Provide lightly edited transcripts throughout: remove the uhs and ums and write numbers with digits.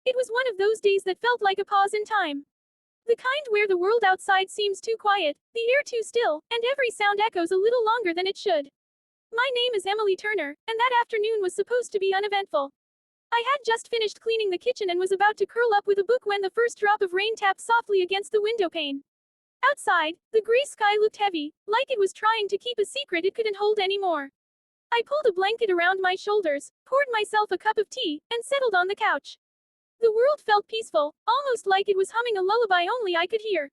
It was one of those days that felt like a pause in time. The kind where the world outside seems too quiet, the air too still, and every sound echoes a little longer than it should. My name is Emily Turner, and that afternoon was supposed to be uneventful. I had just finished cleaning the kitchen and was about to curl up with a book when the first drop of rain tapped softly against the window pane. Outside, the gray sky looked heavy, like it was trying to keep a secret it couldn't hold anymore. I pulled a blanket around my shoulders, poured myself a cup of tea, and settled on the couch. The world felt peaceful, almost like it was humming a lullaby only I could hear.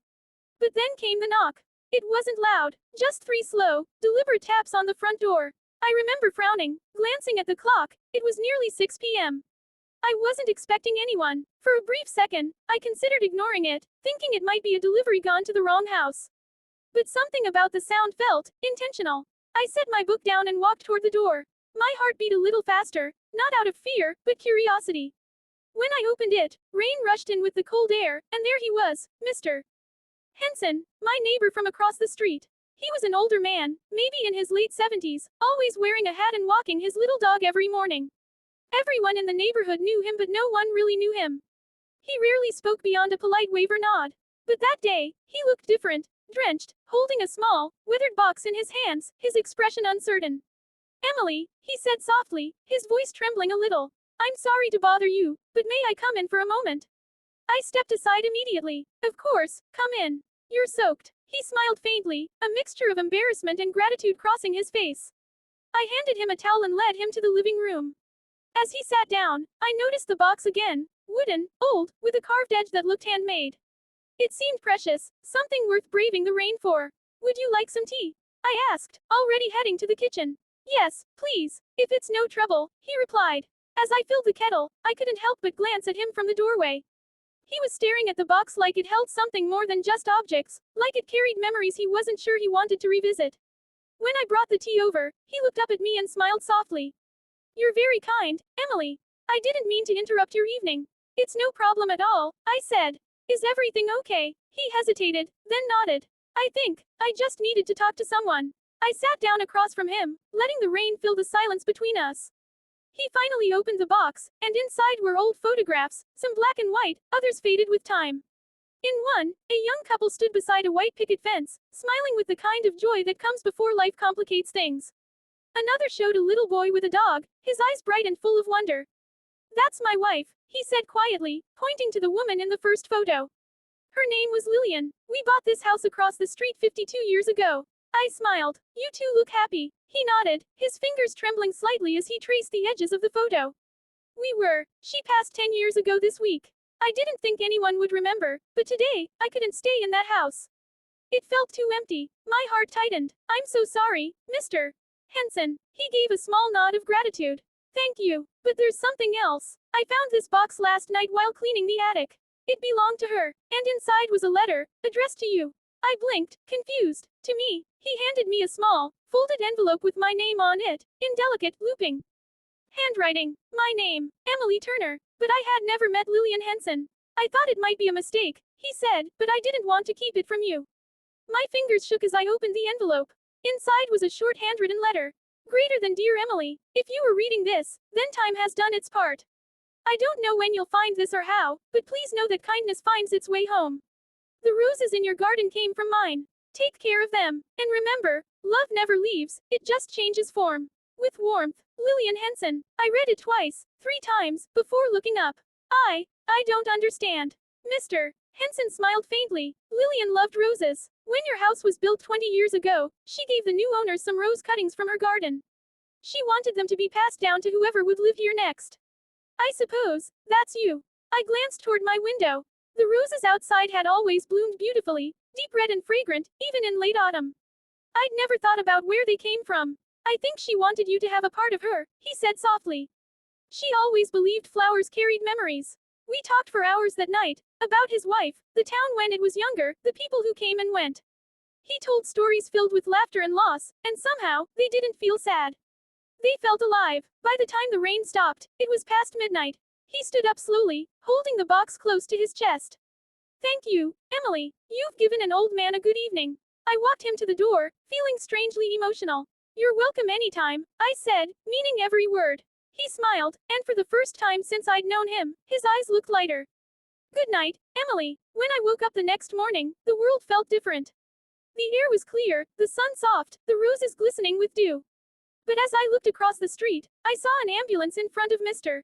But then came the knock. It wasn't loud, just 3 slow, deliberate taps on the front door. I remember frowning, glancing at the clock. It was nearly 6 p.m. I wasn't expecting anyone. For a brief second, I considered ignoring it, thinking it might be a delivery gone to the wrong house. But something about the sound felt intentional. I set my book down and walked toward the door. My heart beat a little faster, not out of fear, but curiosity. When I opened it, rain rushed in with the cold air, and there he was, Mr. Henson, my neighbor from across the street. He was an older man, maybe in his late 70s, always wearing a hat and walking his little dog every morning. Everyone in the neighborhood knew him, but no one really knew him. He rarely spoke beyond a polite wave or nod. But that day, he looked different, drenched, holding a small, withered box in his hands, his expression uncertain. Emily, he said softly, his voice trembling a little. I'm sorry to bother you, but may I come in for a moment? I stepped aside immediately. Of course, come in. You're soaked. He smiled faintly, a mixture of embarrassment and gratitude crossing his face. I handed him a towel and led him to the living room. As he sat down, I noticed the box again, wooden, old, with a carved edge that looked handmade. It seemed precious, something worth braving the rain for. Would you like some tea? I asked, already heading to the kitchen. Yes, please, if it's no trouble, he replied. As I filled the kettle, I couldn't help but glance at him from the doorway. He was staring at the box like it held something more than just objects, like it carried memories he wasn't sure he wanted to revisit. When I brought the tea over, he looked up at me and smiled softly. You're very kind, Emily. I didn't mean to interrupt your evening. It's no problem at all, I said. Is everything okay? He hesitated, then nodded. I think, I just needed to talk to someone. I sat down across from him, letting the rain fill the silence between us. He finally opened the box, and inside were old photographs, some black and white, others faded with time. In one, a young couple stood beside a white picket fence, smiling with the kind of joy that comes before life complicates things. Another showed a little boy with a dog, his eyes bright and full of wonder. That's my wife, he said quietly, pointing to the woman in the first photo. Her name was Lillian. We bought this house across the street 52 years ago. I smiled. You two look happy. He nodded, his fingers trembling slightly as he traced the edges of the photo. We were. She passed 10 years ago this week. I didn't think anyone would remember, but today, I couldn't stay in that house. It felt too empty. My heart tightened. I'm so sorry, Mr. Henson. He gave a small nod of gratitude. Thank you, but there's something else. I found this box last night while cleaning the attic. It belonged to her, and inside was a letter, addressed to you. I blinked, confused. To me, he handed me a small, folded envelope with my name on it, in delicate, looping handwriting. My name, Emily Turner, but I had never met Lillian Henson. I thought it might be a mistake, he said, but I didn't want to keep it from you. My fingers shook as I opened the envelope. Inside was a short handwritten letter. Greater than Dear Emily, if you were reading this, then time has done its part. I don't know when you'll find this or how, but please know that kindness finds its way home. The roses in your garden came from mine. Take care of them, and remember, love never leaves, it just changes form. With warmth, Lillian Henson. I read it twice, 3 times, before looking up. I don't understand. Mr. Henson smiled faintly. Lillian loved roses. When your house was built 20 years ago, she gave the new owners some rose cuttings from her garden. She wanted them to be passed down to whoever would live here next. I suppose, that's you. I glanced toward my window. The roses outside had always bloomed beautifully, deep red and fragrant, even in late autumn. I'd never thought about where they came from. I think she wanted you to have a part of her, he said softly. She always believed flowers carried memories. We talked for hours that night, about his wife, the town when it was younger, the people who came and went. He told stories filled with laughter and loss, and somehow, they didn't feel sad. They felt alive. By the time the rain stopped, it was past midnight. He stood up slowly, holding the box close to his chest. Thank you, Emily. You've given an old man a good evening. I walked him to the door, feeling strangely emotional. You're welcome anytime, I said, meaning every word. He smiled, and for the first time since I'd known him, his eyes looked lighter. Good night, Emily. When I woke up the next morning, the world felt different. The air was clear, the sun soft, the roses glistening with dew. But as I looked across the street, I saw an ambulance in front of Mr.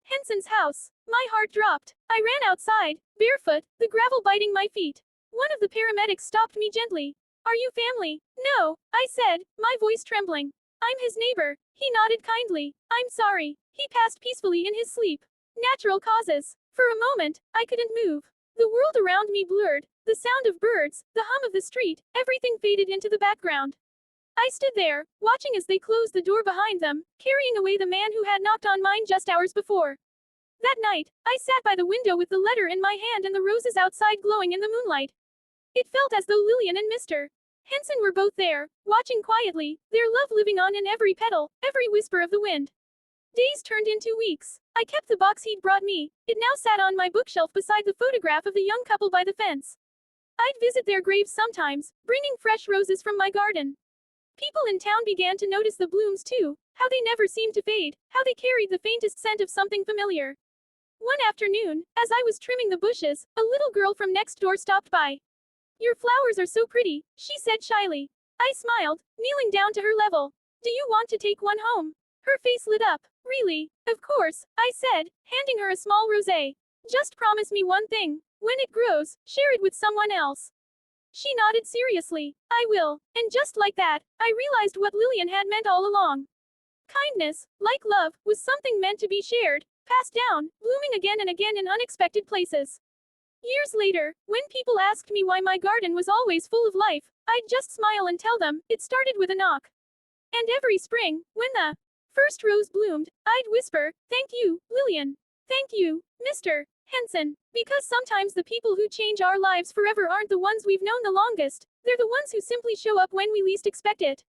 Henson's house. My heart dropped. I ran outside, barefoot, the gravel biting my feet. One of the paramedics stopped me gently. Are you family? No, I said, my voice trembling. I'm his neighbor. He nodded kindly. I'm sorry. He passed peacefully in his sleep. Natural causes. For a moment, I couldn't move. The world around me blurred. The sound of birds, the hum of the street, everything faded into the background. I stood there, watching as they closed the door behind them, carrying away the man who had knocked on mine just hours before. That night, I sat by the window with the letter in my hand and the roses outside glowing in the moonlight. It felt as though Lillian and Mr. Henson were both there, watching quietly, their love living on in every petal, every whisper of the wind. Days turned into weeks. I kept the box he'd brought me. It now sat on my bookshelf beside the photograph of the young couple by the fence. I'd visit their graves sometimes, bringing fresh roses from my garden. People in town began to notice the blooms too, how they never seemed to fade, how they carried the faintest scent of something familiar. One afternoon, as I was trimming the bushes, a little girl from next door stopped by. Your flowers are so pretty, she said shyly. I smiled, kneeling down to her level. Do you want to take one home? Her face lit up. Really? Of course, I said, handing her a small rosé. Just promise me one thing. When it grows, share it with someone else. She nodded seriously. I will. And just like that, I realized what Lillian had meant all along. Kindness, like love, was something meant to be shared, passed down, blooming again and again in unexpected places. Years later, when people asked me why my garden was always full of life, I'd just smile and tell them, it started with a knock. And every spring, when the first rose bloomed, I'd whisper, thank you, Lillian. Thank you, Mr. Henson. Because sometimes the people who change our lives forever aren't the ones we've known the longest, they're the ones who simply show up when we least expect it.